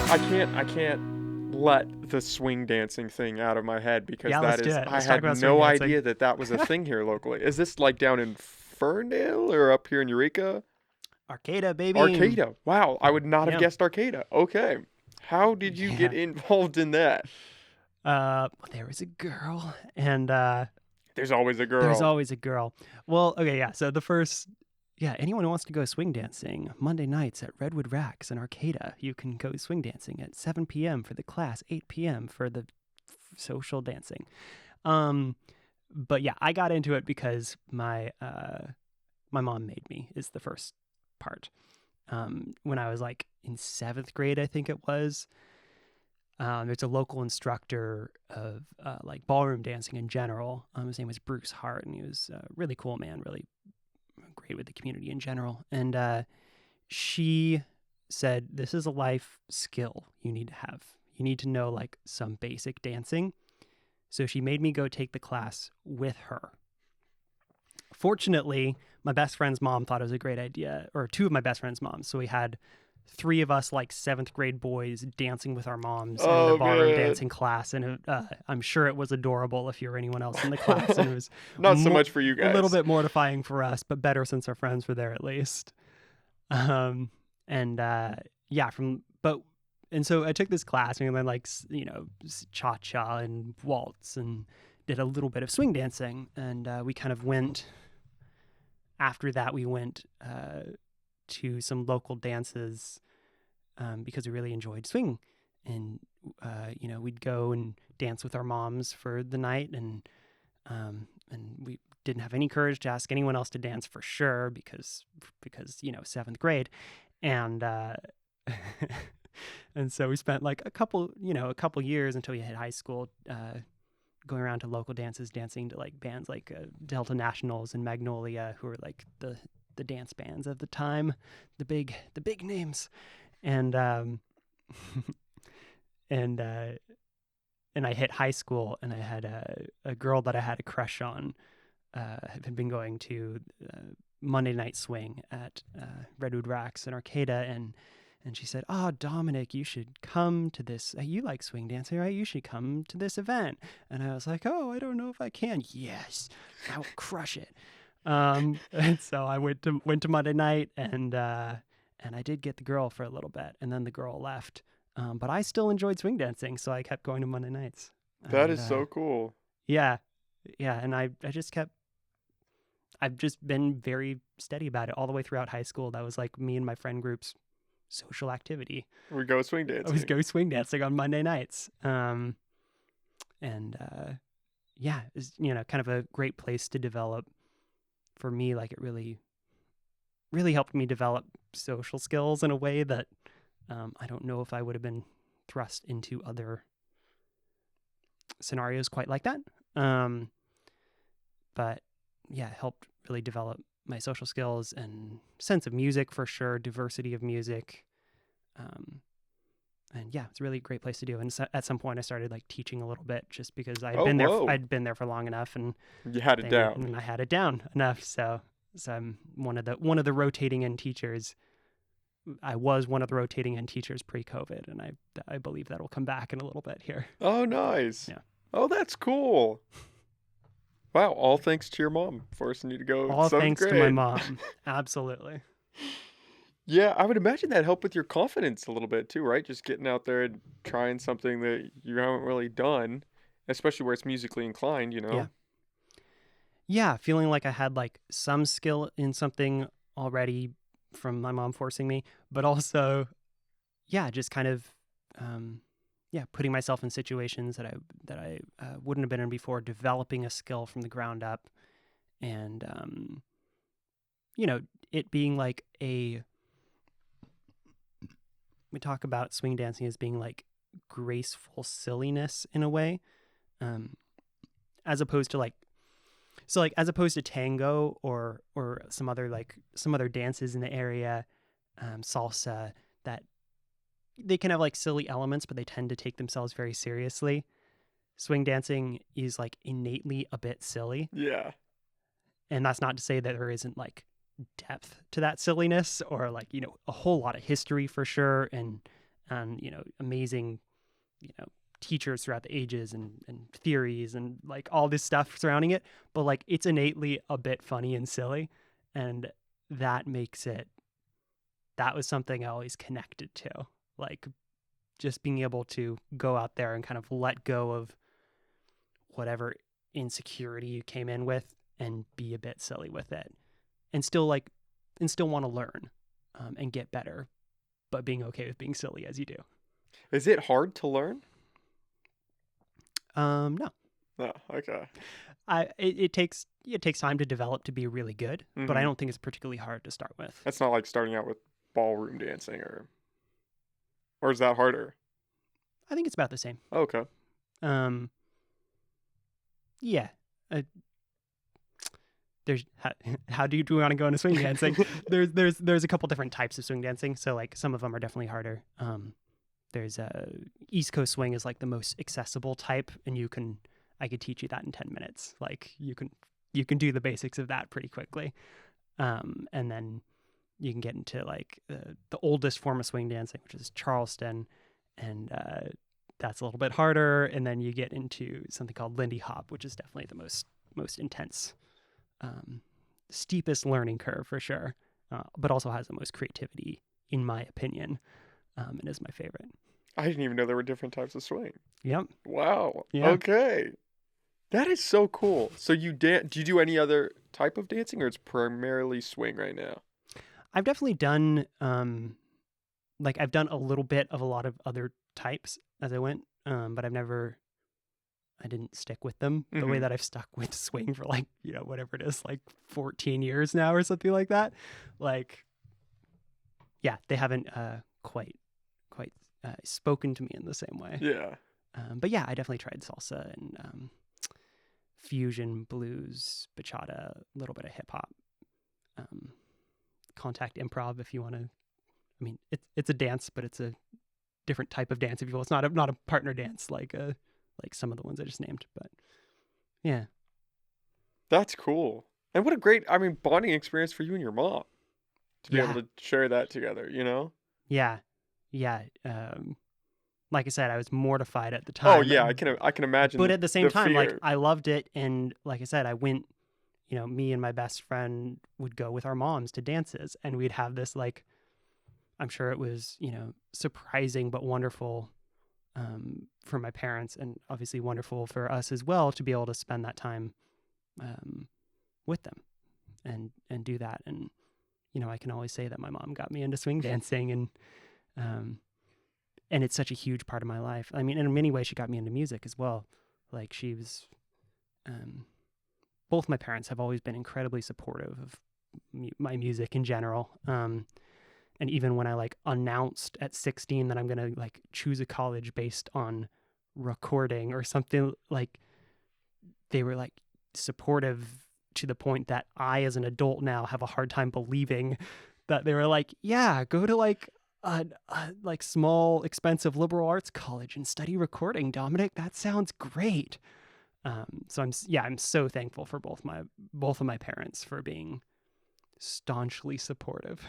I can't let the swing dancing thing out of my head because Yeah, let's that do is it. I Let's talk had about swing no dancing. idea that that was a thing here locally. Is this like down in Ferndale or up here in Eureka? Arcata, baby. Arcata. Wow, I would not have Yeah. guessed Arcata. Okay. How did you get Yeah. involved in that? There was a girl, and There's always a there's girl. always a girl. Well, okay, yeah. So the first, yeah, anyone who wants to go swing dancing Monday nights at Redwood Racks in Arcata, you can go swing dancing at 7 p.m. for the class, 8 p.m. for the social dancing. Um, but yeah, I got into it because my mom made me is the first part. When I was like in 7th grade, I think it was. There's a local instructor of like ballroom dancing in general. His name was Bruce Hart, and he was a really cool man, really great with the community in general. And she said, "This is a life skill you need to have. You need to know like some basic dancing." So she made me go take the class with her. Fortunately, my best friend's mom thought it was a great idea, or two of my best friend's moms. So we had three of us, like 7th grade boys, dancing with our moms in the Oh, ballroom good. dancing class. And I'm sure it was adorable if you were anyone else in the class. And it was Not so much for you a little guys. bit mortifying for us, but better since our friends were there at least. Um, and yeah, and so I took this class and then like, cha-cha and waltz and did a little bit of swing dancing. And we kind of went after that, we went to some local dances because we really enjoyed swing. And, we'd go and dance with our moms for the night. And we didn't have any courage to ask anyone else to dance for sure because 7th grade. And, and so we spent like a couple years until we hit high school, going around to local dances, dancing to like bands like Delta Nationals and Magnolia, who were like the dance bands of the time, the big names, and and uh, and I hit high school, and I had a girl that I had a crush on. Had been going to Monday Night Swing at Redwood Racks in Arcata, and she said, "Oh, Dominic, you should come to this. You like swing dancing, right? You should come to this event." And I was like, "Oh, I don't know if I can." Yes, I will crush it. And so I went to Monday night, and I did get the girl for a little bit, and then the girl left. But I still enjoyed swing dancing, so I kept going to Monday nights. That And is so cool. yeah, yeah, and I've just been very steady about it all the way throughout high school. That was like me and my friend group's social activity. We go swing I was dancing. go swing dancing on Monday nights. And yeah, it's kind of a great place to develop for me. Like it really, really helped me develop social skills in a way that I don't know if I would have been thrust into other scenarios quite like that. But yeah, it helped really develop my social skills and sense of music for sure, diversity of music. And yeah, it's a really great place to do. And so at some point, I started like teaching a little bit, just because I had Oh, been there. whoa. I'd been there for long enough, and You had it down. I had it down enough. So I'm one of the rotating in teachers. I was one of the rotating in teachers pre-COVID, and I believe that will come back in a little bit here. Oh, nice. Yeah, Oh, that's cool. Wow, all thanks to your mom forcing you to go all seventh thanks to my grade. mom. Absolutely. Yeah, I would imagine that helped with your confidence a little bit too, right? Just getting out there and trying something that you haven't really done, especially where it's musically inclined, you Yeah, know? yeah. Feeling like I had like some skill in something already from my mom forcing me, but also yeah, just kind of yeah, putting myself in situations that I wouldn't have been in before, developing a skill from the ground up, and it being like we talk about swing dancing as being like graceful silliness in a way, um, as opposed to as opposed to tango or some other dances in the area, salsa, that they can have like silly elements, but they tend to take themselves very seriously. Swing dancing is like innately a bit silly, Yeah. and that's not to say that there isn't like depth to that silliness, or like a whole lot of history for sure, and and, amazing, you know, teachers throughout the ages and theories and like all this stuff surrounding it. But like it's innately a bit funny and silly. And that makes it, that was something I always connected to. Like just being able to go out there and kind of let go of whatever insecurity you came in with and be a bit silly with it and still want to learn and get better, but being okay with being silly as you do. Is it hard to learn? No. No, okay. It takes time to develop to be really good, but I Hmm. don't think it's particularly hard to start with. That's not like starting out with ballroom dancing, or is that harder? I think it's about the same. Okay. Um, yeah. There's how do you want to go into swing dancing? There's a couple different types of swing dancing. So like some of them are definitely harder. There's East Coast swing is like the most accessible type, and I could teach you that in 10 minutes. Like you can do the basics of that pretty quickly. And then you can get into like the oldest form of swing dancing, which is Charleston, and that's a little bit harder. And then you get into something called Lindy Hop, which is definitely the most intense, steepest learning curve for sure, but also has the most creativity, in my opinion, and is my favorite. I didn't even know there were different types of swing. Yep. Wow. Yeah. Okay. That is so cool. So do you do any other type of dancing, or it's primarily swing right now? I've definitely done I've done a little bit of a lot of other types as I went, but I didn't stick with them the way Hmm. that I've stuck with swing for like, whatever it is, like 14 years now or something like that. Like, yeah, they haven't quite spoken to me in the same way. Yeah. But yeah, I definitely tried salsa and fusion, blues, bachata, a little bit of hip hop, contact improv if you want to. I mean, it's a dance, but it's a different type of dance if you will. It's not a partner dance like some of the ones I just named, but yeah. That's cool. And what a great, I mean, bonding experience for you and your mom to be able Yeah. to share that together, you know? Yeah. Yeah. Like I said, I was mortified at the Oh time, yeah, I can imagine but at the same the time, like fear. I loved it. And like I said, I went, me and my best friend would go with our moms to dances and we'd have this like, I'm sure it was, surprising but wonderful for my parents and obviously wonderful for us as well to be able to spend that time with them and do that. And, I can always say that my mom got me into swing dancing um, and it's such a huge part of my life. I mean, in many ways, she got me into music as well. Like she was, both my parents have always been incredibly supportive of my music in general. And even when I like announced at 16 that I'm going to like choose a college based on recording or something, like they were like supportive to the point that I, as an adult now, have a hard time believing that they were like, yeah, go to like a like small, expensive liberal arts college and study recording, Dominic. That sounds great. So I'm so thankful for both of my parents for being staunchly supportive.